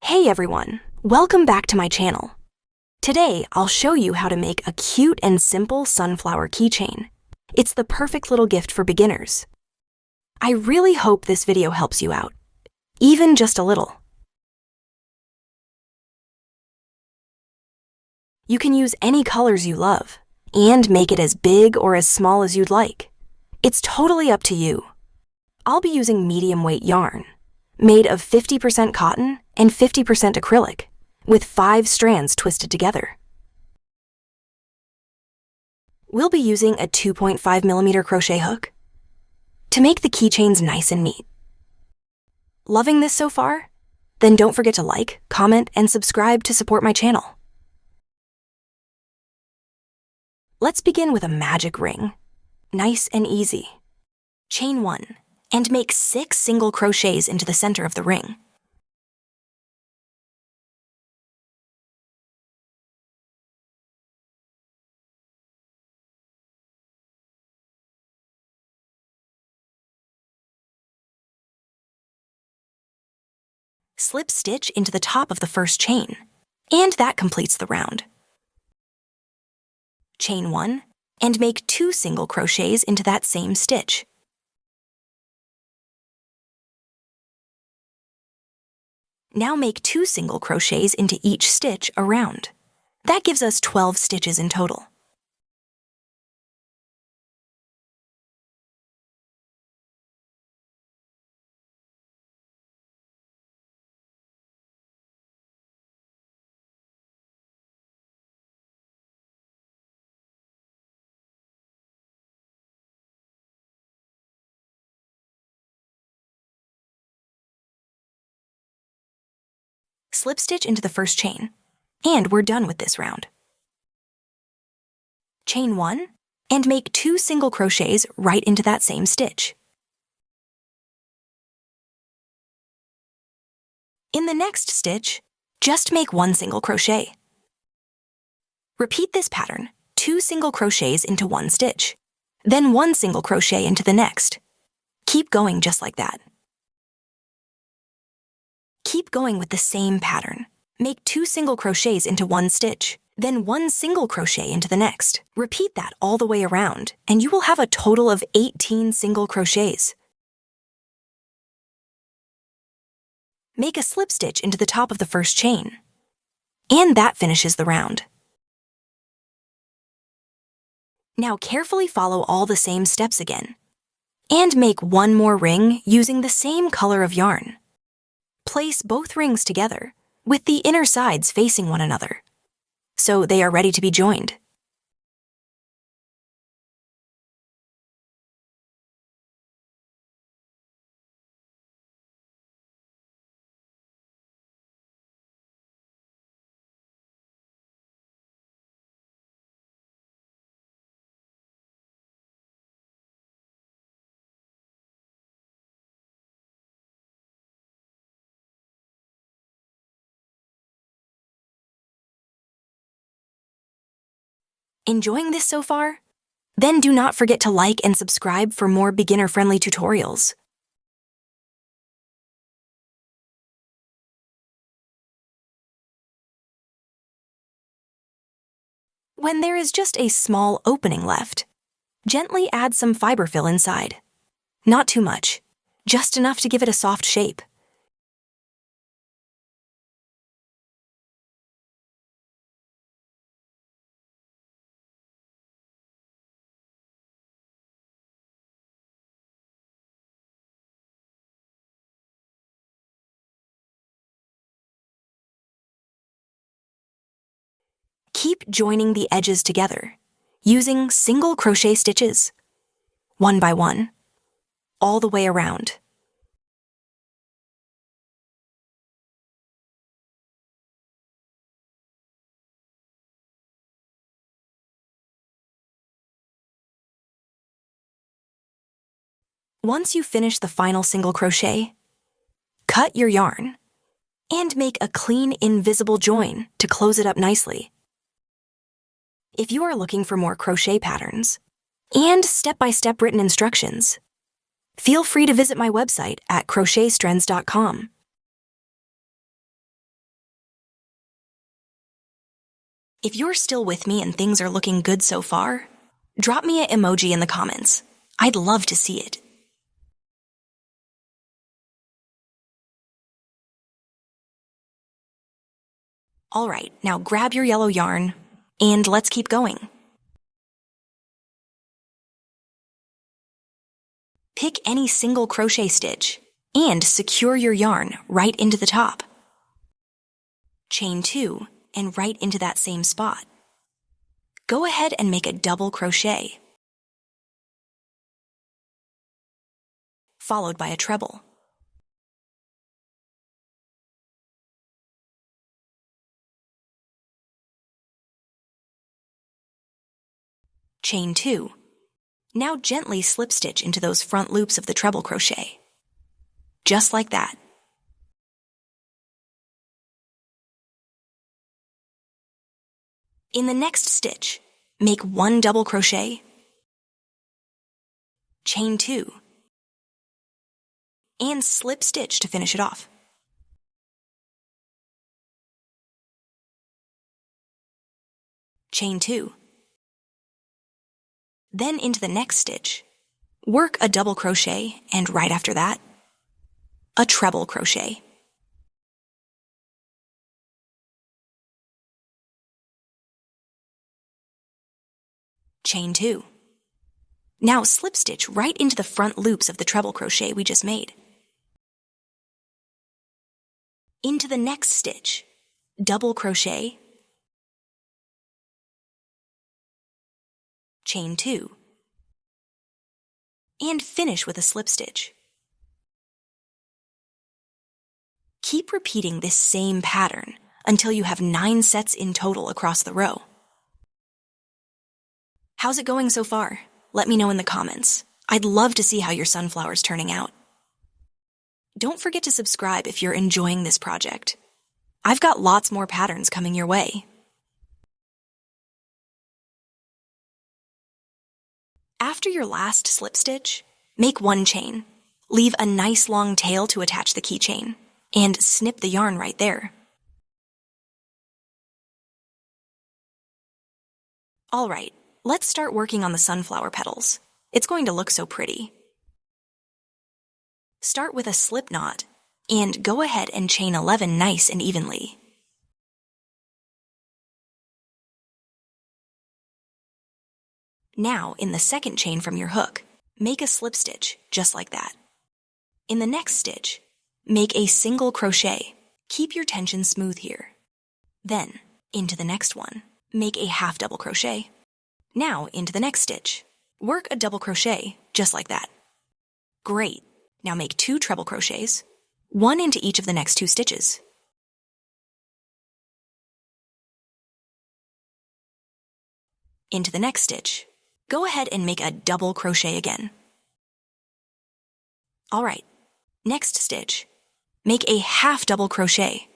Hey everyone, welcome back to my channel. Today, I'll show you how to make a cute and simple sunflower keychain. It's the perfect little gift for beginners. I really hope this video helps you out, even just a little. You can use any colors you love, and make it as big or as small as you'd like. It's totally up to you. I'll be using medium weight yarn, made of 50% cotton and 50% acrylic, with 5 strands twisted together. We'll be using a 2.5mm crochet hook to make the keychains nice and neat. Loving this so far? Then don't forget to like, comment, and subscribe to support my channel. Let's begin with a magic ring. Nice and easy. Chain 1, and make 6 single crochets into the center of the ring. Slip stitch into the top of the first chain, and that completes the round. Chain 1, and make 2 single crochets into that same stitch. Now make 2 single crochets into each stitch around. That gives us 12 stitches in total. Slip stitch into the first chain, and we're done with this round. Chain 1, and make 2 single crochets right into that same stitch. In the next stitch, just make 1 single crochet. Repeat this pattern, 2 single crochets into 1 stitch, then 1 single crochet into the next. Keep going just like that. Keep going with the same pattern. Make 2 single crochets into 1 stitch, then 1 single crochet into the next. Repeat that all the way around, and you will have a total of 18 single crochets. Make a slip stitch into the top of the first chain, and that finishes the round. Now carefully follow all the same steps again, and make 1 more ring using the same color of yarn. Place both rings together, with the inner sides facing one another, so they are ready to be joined. Enjoying this so far? Then do not forget to like and subscribe for more beginner-friendly tutorials. When there is just a small opening left, gently add some fiber fill inside. Not too much, just enough to give it a soft shape. Keep joining the edges together, using single crochet stitches, one by one, all the way around. Once you finish the final single crochet, cut your yarn and make a clean, invisible join to close it up nicely. If you are looking for more crochet patterns and step-by-step written instructions, feel free to visit my website at crochetstrends.com. If you're still with me and things are looking good so far, drop me an emoji in the comments. I'd love to see it. Alright, now grab your yellow yarn, and let's keep going. Pick any single crochet stitch, and secure your yarn right into the top. Chain 2, and right into that same spot. Go ahead and make a double crochet, followed by a treble. Chain 2. Now gently slip stitch into those front loops of the treble crochet. Just like that. In the next stitch, make 1 double crochet, chain 2, and slip stitch to finish it off. Chain 2. Then into the next stitch, work a double crochet, and right after that, a treble crochet. Chain 2. Now slip stitch right into the front loops of the treble crochet we just made. Into the next stitch, double crochet, chain 2, and finish with a slip stitch. Keep repeating this same pattern until you have 9 sets in total across the row. How's it going so far? Let me know in the comments. I'd love to see how your sunflower's turning out. Don't forget to subscribe if you're enjoying this project. I've got lots more patterns coming your way. After your last slip stitch, make 1 chain. Leave a nice long tail to attach the keychain, and snip the yarn right there. Alright, let's start working on the sunflower petals. It's going to look so pretty. Start with a slip knot, and go ahead and chain 11 nice and evenly. Now, in the second chain from your hook, make a slip stitch, just like that. In the next stitch, make a single crochet. Keep your tension smooth here. Then, into the next one, make a half double crochet. Now, into the next stitch, work a double crochet, just like that. Great! Now make 2 treble crochets, 1 into each of the next 2 stitches. Into the next stitch, go ahead and make a double crochet again. Alright, next stitch, make a half double crochet.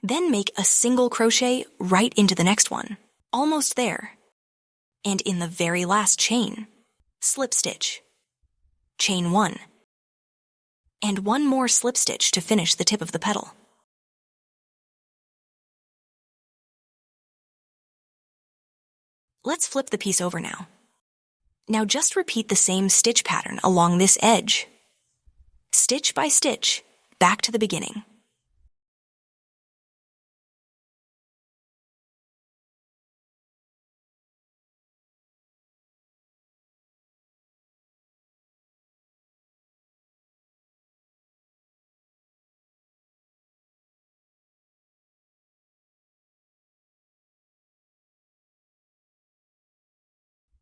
Then make a single crochet right into the next one, almost there. And in the very last chain, slip stitch, chain 1, and 1 more slip stitch to finish the tip of the petal. Let's flip the piece over now. Now just repeat the same stitch pattern along this edge. Stitch by stitch, back to the beginning.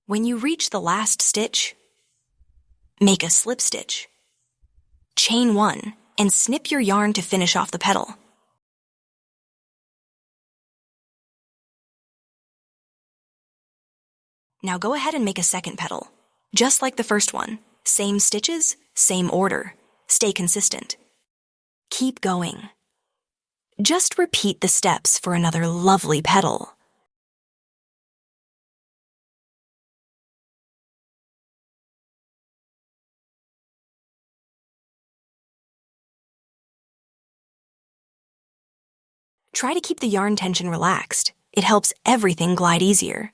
When you reach the last stitch, make a slip stitch. Chain 1 and snip your yarn to finish off the petal. Now go ahead and make a second petal, just like the first one. Same stitches, same order. Stay consistent. Keep going. Just repeat the steps for another lovely petal. Try to keep the yarn tension relaxed. It helps everything glide easier.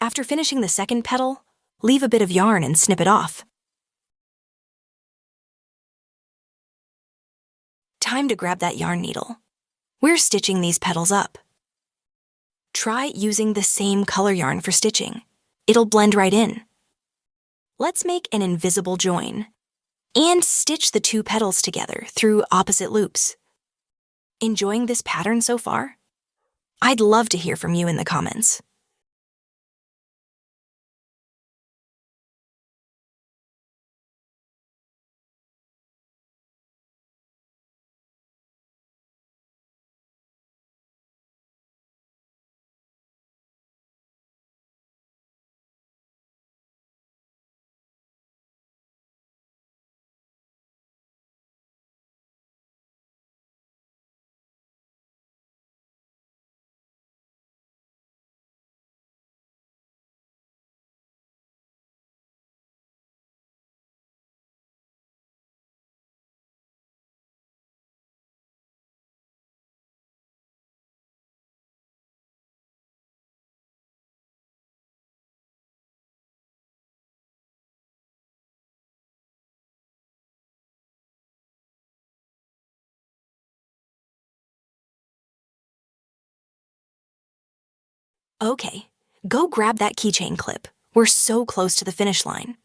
After finishing the second petal, leave a bit of yarn and snip it off. Time to grab that yarn needle. We're stitching these petals up. Try using the same color yarn for stitching. It'll blend right in. Let's make an invisible join and stitch the two petals together through opposite loops. Enjoying this pattern so far? I'd love to hear from you in the comments. Okay, go grab that keychain clip. We're so close to the finish line.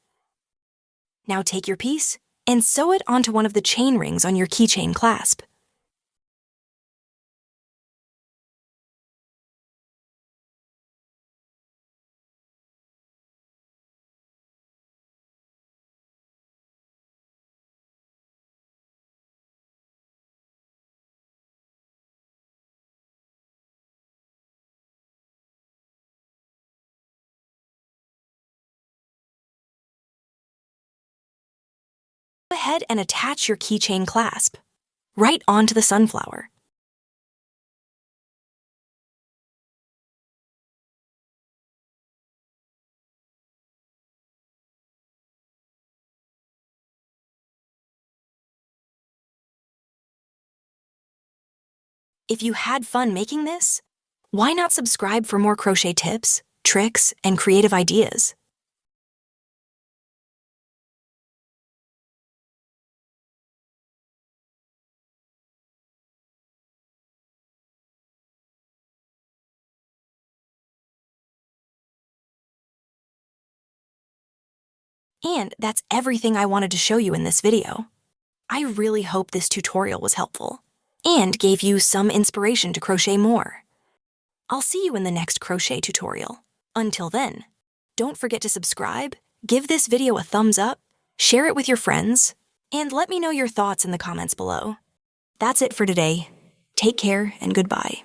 Now take your piece and sew it onto one of the chain rings on your keychain clasp. Go ahead and attach your keychain clasp right onto the sunflower. If you had fun making this, why not subscribe for more crochet tips, tricks, and creative ideas? And that's everything I wanted to show you in this video. I really hope this tutorial was helpful and gave you some inspiration to crochet more. I'll see you in the next crochet tutorial. Until then, don't forget to subscribe, give this video a thumbs up, share it with your friends, and let me know your thoughts in the comments below. That's it for today. Take care and goodbye.